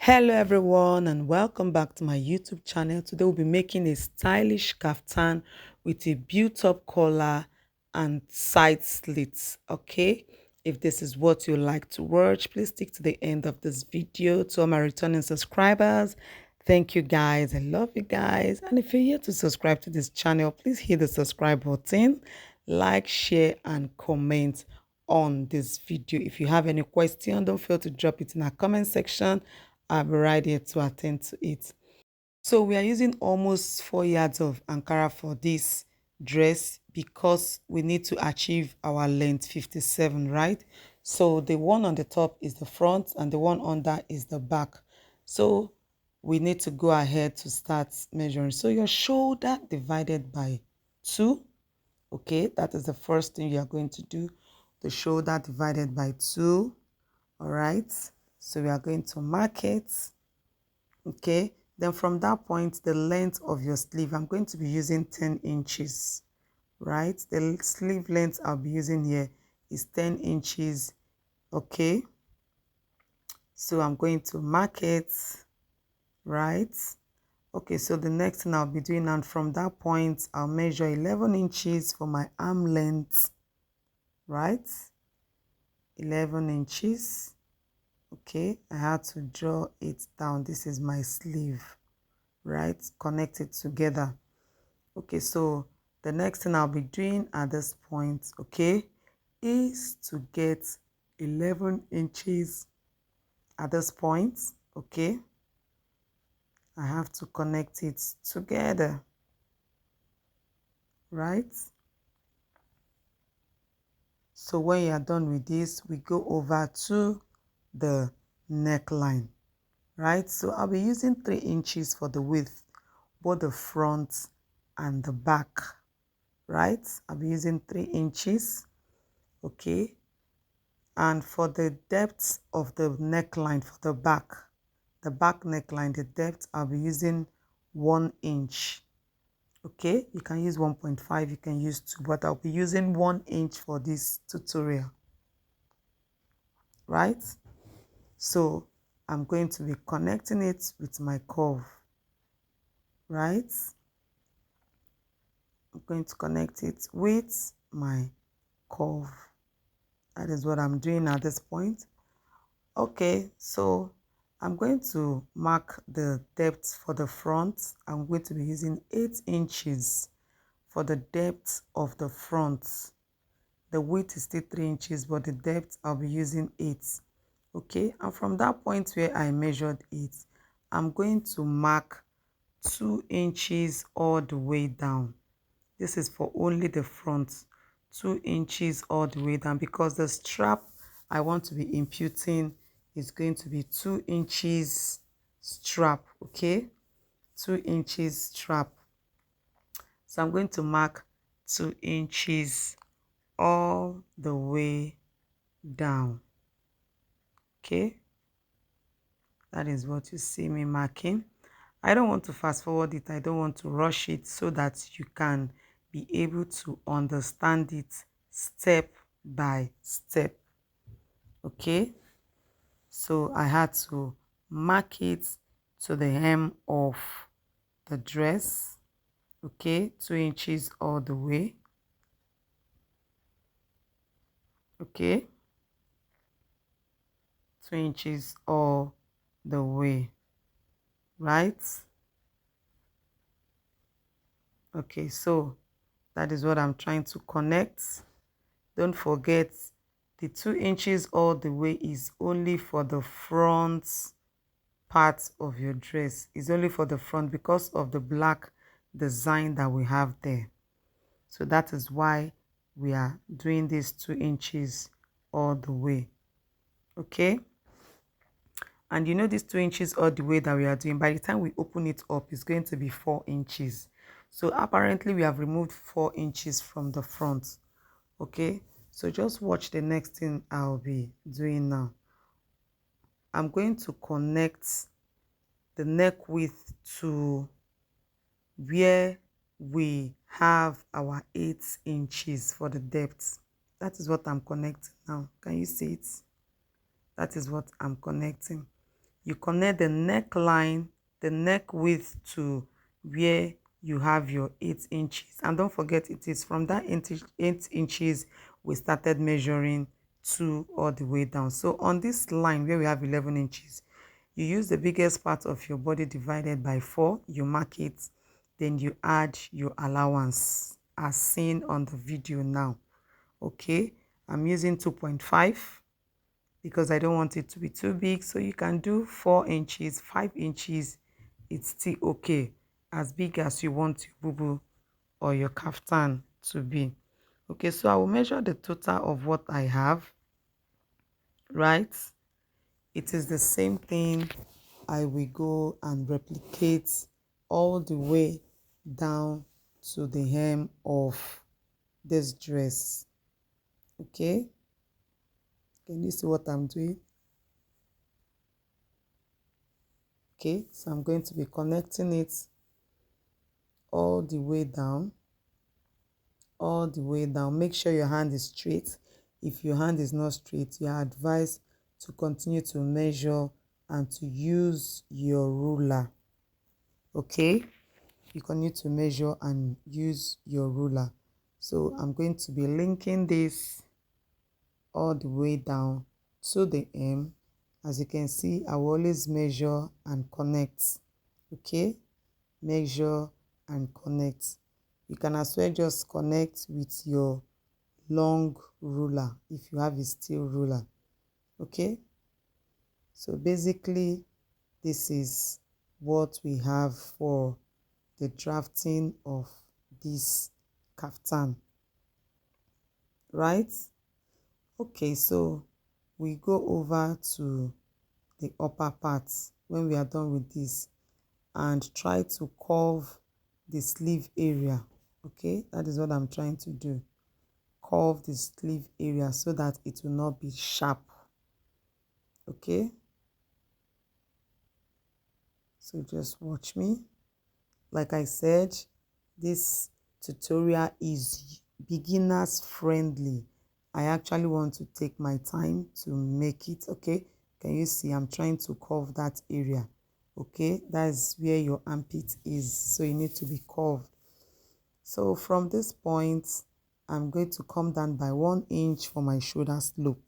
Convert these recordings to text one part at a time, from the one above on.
Hello everyone and welcome back to my YouTube channel. Today we'll be making a stylish kaftan with a built-up collar and side slits. Okay, if this is what you like to watch, please stick to the end of this video. To all my returning subscribers, thank you guys. I love you guys. And if you're here to subscribe to this channel, please hit the subscribe button, like, share and comment on this video. If you have any question, don't fail to drop it in our comment section. I'll be right here to attend to it. So we are using almost 4 yards of Ankara for this dress because we need to achieve our length 57, right? So the one on the top is the front and the one under is the back. So we need to go ahead to start measuring. So your shoulder divided by 2, okay? That is the first thing you are going to do. The shoulder divided by 2, all right? So we are going to mark it, okay? Then from that point, the length of your sleeve, I'm going to be using 10 inches, right? The sleeve length I'll be using here is 10 inches, okay? So I'm going to mark it, right? Okay, so the next thing I'll be doing, and from that point, I'll measure 11 inches for my arm length, right? 11 inches. Okay, I had to draw it down. This is my sleeve, right? Connect it together. Okay, so the next thing I'll be doing at this point, okay, is to get 11 inches at this point, okay? I have to connect it together, right? So when you are done with this, we go over to the neckline, right? So I'll be using 3 inches for the width, both the front and the back, right? I'll be using 3 inches, okay? And for the depth of the neckline for the back neckline, the depth, I'll be using 1 inch, okay? You can use 1.5, you can use 2, but I'll be using 1 inch for this tutorial, right? So I'm going to be connecting it with my curve, right? I'm going to connect it with my curve. That is what I'm doing at this point. Okay, so I'm going to mark the depth for the front. I'm going to be using 8 inches for the depth of the front. The width is still 3 inches, but the depth I'll be using 8. Okay, and from that point where I measured it, I'm going to mark 2 inches all the way down. This is for only the front, 2 inches all the way down, because the strap I want to be imputing is going to be 2 inches strap, okay? 2 inches strap. So I'm going to mark 2 inches all the way down, okay? That is what you see me marking. I don't want to fast forward it. I don't want to rush it, so that you can be able to understand it step by step, okay? So I had to mark it to the hem of the dress, okay? 2 inches all the way, okay? 2 inches all the way, right? Okay, so that is what I'm trying to connect. Don't forget, the 2 inches all the way is only for the front part of your dress. It's only for the front because of the black design that we have there. So that is why we are doing this 2 inches all the way, okay? And you know, this 2 inches all the way that we are doing, by the time we open it up, it's going to be 4 inches. So apparently we have removed 4 inches from the front, okay? So just watch the next thing I'll be doing now. I'm going to connect the neck width to where we have our 8 inches for the depth. That is what I'm connecting now. Can you see it? That is what I'm connecting. you connect the neckline, the neck width to where you have your 8 inches. And don't forget, it is from that 8 inches we started measuring to all the way down. So on this line where we have 11 inches, you use the biggest part of your body divided by 4, you mark it, then you add your allowance as seen on the video now. Okay, I'm using 2.5 because I don't want it to be too big. So you can do 4 inches, 5 inches, it's still okay, as big as you want your bubu or your kaftan to be. Okay, so I will measure the total of what I have, right? It is the same thing. I will go and replicate all the way down to the hem of this dress. Okay, can you see what I'm doing? Okay, so I'm going to be connecting it all the way down, all the way down. Make sure your hand is straight. If your hand is not straight, you are advised to continue to measure and to use your ruler. Okay, you continue to measure and use your ruler. So I'm going to be linking this all the way down to the hem. As you can see, I will always measure and connect. Okay, measure and connect. You can as well just connect with your long ruler if you have a steel ruler. Okay, so basically this is what we have for the drafting of this kaftan, right? Okay, so we go over to the upper part when we are done with this and try to curve the sleeve area. Okay, that is what I'm trying to do. Curve the sleeve area so that it will not be sharp. Okay, so just watch me. Like I said, this tutorial is beginners friendly. I actually want to take my time to make it. Okay, can you see I'm trying to curve that area? Okay, that's where your armpit is, so you need to be curved. So from this point, I'm going to come down by 1 inch for my shoulder slope.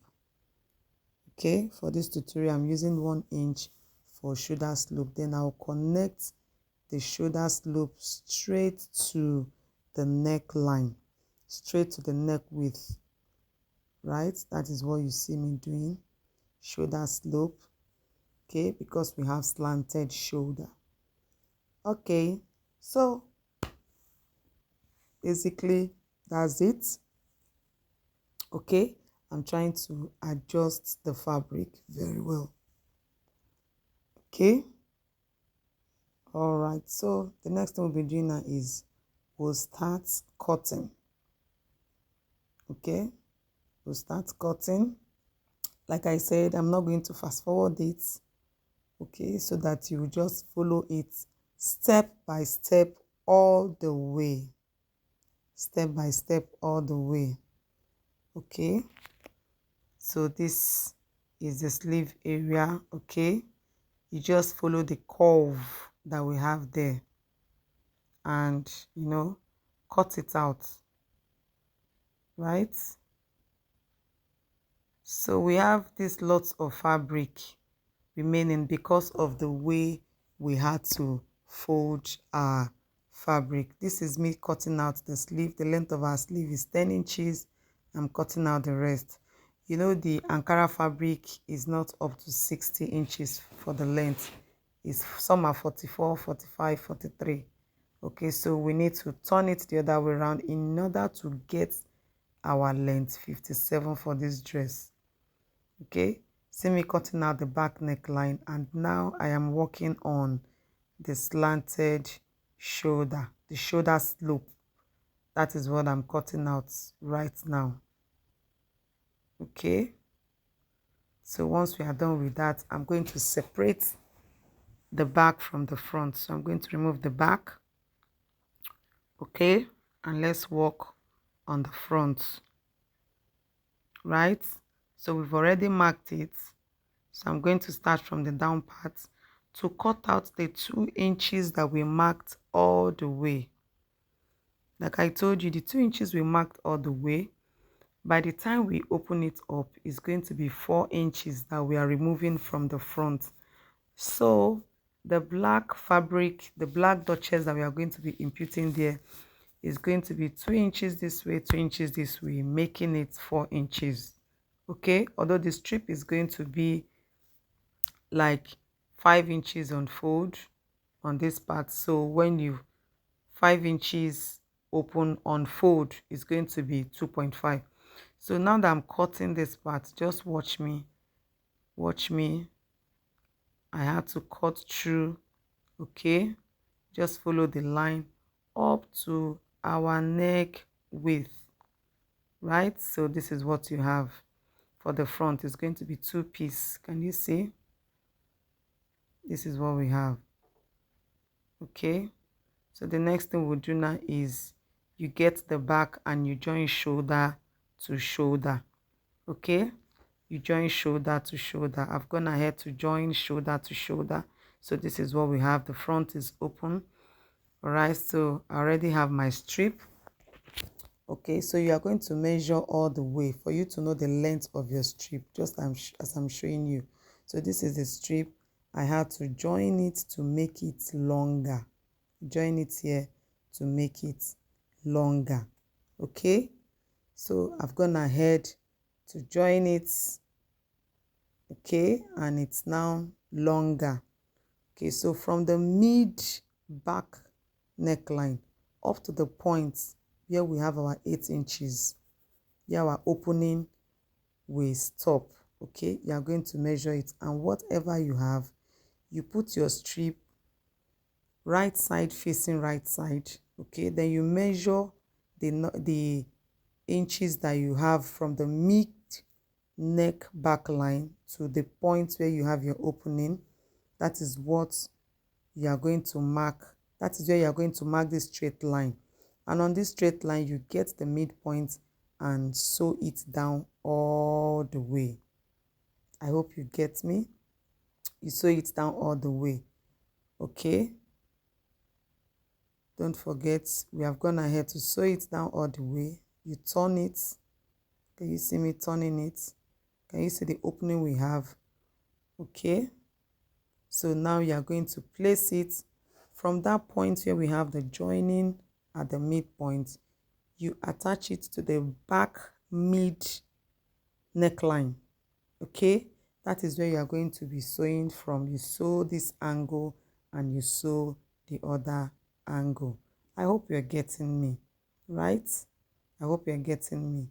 Okay, for this tutorial, I'm using 1 inch for shoulder slope. Then I'll connect the shoulder slope straight to the neckline, straight to the neck width, right? That is what you see me doing, shoulder slope. Okay, because we have slanted shoulder. Okay, so basically that's it. Okay, I'm trying to adjust the fabric very well. Okay, all right, so the next thing we'll be doing now is we'll start cutting. Okay, we'll start cutting. Like I said, I'm not going to fast forward it, okay, so that you just follow it step by step all the way, step by step all the way. Okay, so this is the sleeve area. Okay, you just follow the curve that we have there and cut it out, right? So we have this lots of fabric remaining because of the way we had to fold our fabric. This is me cutting out the sleeve. The length of our sleeve is 10 inches. I'm cutting out the rest. You know, the Ankara fabric is not up to 60 inches for the length. Some are 44, 45, 43. Okay, so we need to turn it the other way around in order to get our length 57 for this dress. Okay, see me cutting out the back neckline, and now I am working on the slanted shoulder, the shoulder slope. That is what I'm cutting out right now. Okay, so once we are done with that, I'm going to separate the back from the front. So I'm going to remove the back. Okay, and let's work on the front, right? So we've already marked it, So I'm going to start from the down part to cut out the 2 inches that we marked all the way. Like I told you, the 2 inches we marked all the way, by the time we open it up, it's going to be 4 inches that we are removing from the front. So the black fabric, the black dotches that we are going to be imputing there is going to be 2 inches this way, 2 inches this way, making it 4 inches. Okay, although the strip is going to be like 5 inches on fold on this part, so when you 5 inches open on fold is going to be 2.5. So now that I'm cutting this part, just watch me, I had to cut through. Okay, just follow the line up to our neck width, right? So this is what you have for the front. It's going to be 2 pieces. Can you see? This is what we have. Okay, so the next thing we'll do now is you get the back and you join shoulder to shoulder. Okay, you join shoulder to shoulder. I've gone ahead to join shoulder to shoulder. So this is what we have. The front is open. All right, so I already have my strip. Okay, so you are going to measure all the way for you to know the length of your strip, just as I'm showing you. So this is the strip. I had to join it to make it longer. Join it here to make it longer. Okay, so I've gone ahead to join it. Okay, and it's now longer. Okay, so from the mid back neckline up to the point where we have our 8 inches, here our opening will stop. Okay, you are going to measure it, and whatever you have, you put your strip right side facing right side. Okay, then you measure the inches that you have from the mid neck back line to the point where you have your opening. That is what you are going to mark. That is where you are going to mark this straight line, and on this straight line you get the midpoint and sew it down all the way. I hope you get me. You sew it down all the way. Okay, don't forget, we have gone ahead to sew it down all the way. You turn it. Can you see me turning it? Can you see the opening we have? Okay, so now you are going to place it from that point where we have the joining at the midpoint. You attach it to the back mid neckline. Okay, that is where you are going to be sewing from. You sew this angle and you sew the other angle. I hope you're getting me, right? I hope you're getting me.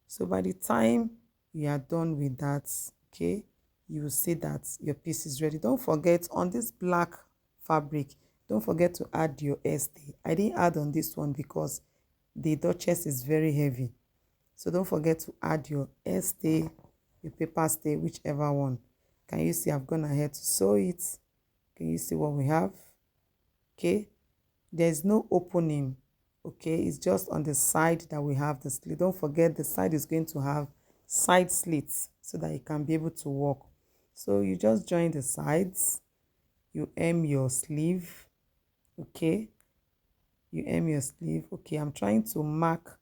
So by the time you are done with that, okay, you will see that your piece is ready. Don't forget, on this black fabric, don't forget to add your stay. I didn't add on this one because the dotches is very heavy. So don't forget to add your stay, your paper stay, whichever one. Can you see I've gone ahead to sew it? Can you see what we have? Okay, there's no opening. Okay, it's just on the side that we have the slit. Don't forget, the side is going to have side slits so that you can be able to walk. So you just join the sides, you hem your sleeve. Okay, you hem your sleeve. Okay, I'm trying to mark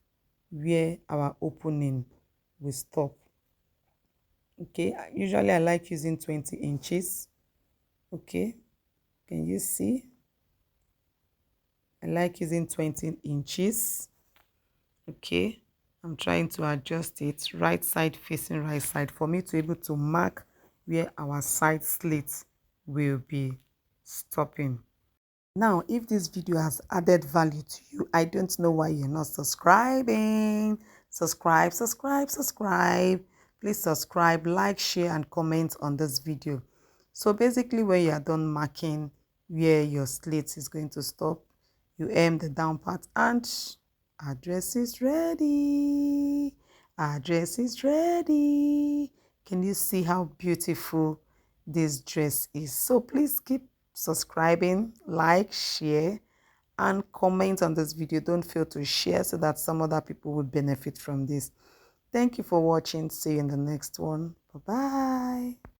where our opening will stop. Okay, usually I like using 20 inches. Okay, can you see? I like using 20 inches. Okay, I'm trying to adjust it right side facing right side for me to be able to mark where our side slits will be stopping. Now, if this video has added value to you, I don't know why you're not subscribing. Subscribe. Please subscribe, like, share, and comment on this video. So basically, when you are done marking where your slit is going to stop, you hem the down part and our dress is ready. Our dress is ready. Can you see how beautiful this dress is? So please keep subscribing, like, share, and comment on this video. Don't fail to share so that some other people will benefit from this. Thank you for watching. See you in the next one. Bye bye.